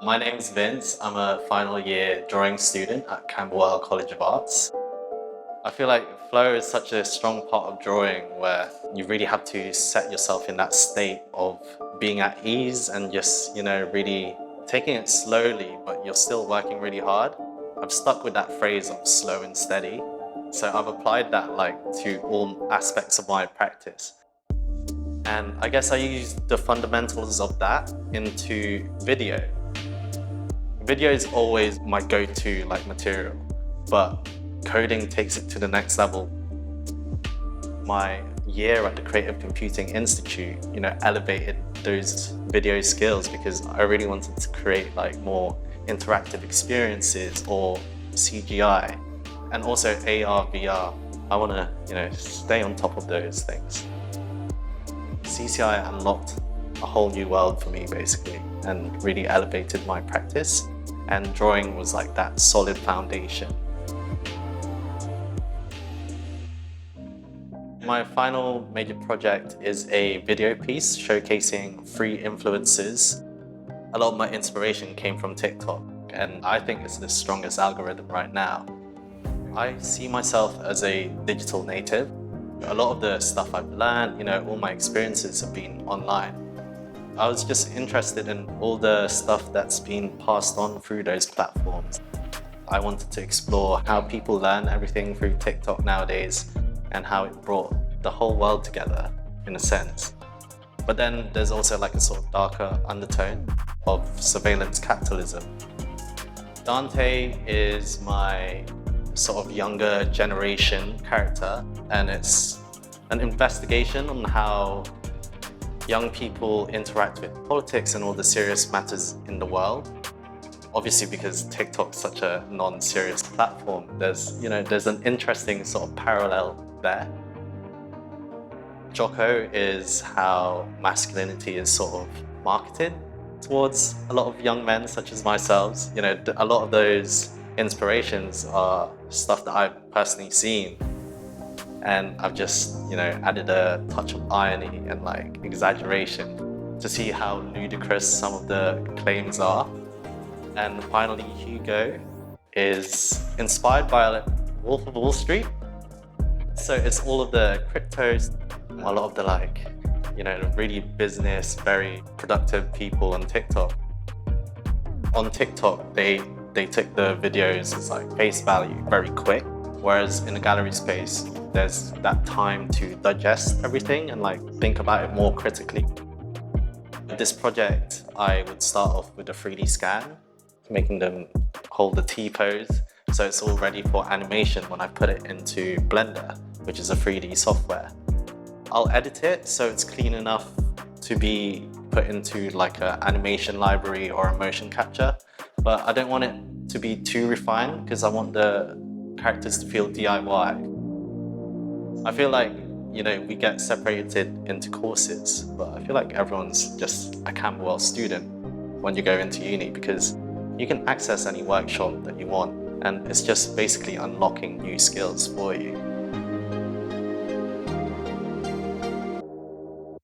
My name's Vince. I'm a final year drawing student at Camberwell College of Arts. I feel like flow is such a strong part of drawing where you really have to set yourself in that state of being at ease and just, really taking it slowly, but you're still working really hard. I've stuck with that phrase of slow and steady. So I've applied that to all aspects of my practice. And I guess I use the fundamentals of that into video. Video is always my go-to material, but coding takes it to the next level. My year at the Creative Computing Institute, elevated those video skills because I really wanted to create more interactive experiences or CGI, and also AR, VR. I want to, stay on top of those things. CCI unlocked a whole new world for me basically and really elevated my practice, and drawing was that solid foundation. My final major project is a video piece showcasing free influencers. A lot of my inspiration came from TikTok, and I think it's the strongest algorithm right now. I see myself as a digital native. A lot of the stuff I've learned, all my experiences have been online. I was just interested in all the stuff that's been passed on through those platforms. I wanted to explore how people learn everything through TikTok nowadays and how it brought the whole world together, in a sense. But then there's also a sort of darker undertone of surveillance capitalism. Dante is my sort of younger generation character, and it's an investigation on how young people interact with politics and all the serious matters in the world. Obviously, because TikTok's such a non-serious platform, there's an interesting sort of parallel there. Jocko is how masculinity is sort of marketed towards a lot of young men such as myself. A lot of those inspirations are stuff that I've personally seen, and I've just added a touch of irony and exaggeration to see how ludicrous some of the claims are. And finally, Hugo is inspired by Wolf of Wall Street. So it's all of the cryptos, a lot of the really business, very productive people on TikTok. On TikTok, they took the videos as face value, very quick. Whereas in the gallery space, there's that time to digest everything and think about it more critically. This project, I would start off with a 3D scan, making them hold the T-pose, so it's all ready for animation when I put it into Blender, which is a 3D software. I'll edit it so it's clean enough to be put into an animation library or a motion capture, but I don't want it to be too refined because I want the characters to feel DIY. I feel we get separated into courses, but I feel like everyone's just a Camberwell student when you go into uni because you can access any workshop that you want, and it's just basically unlocking new skills for you.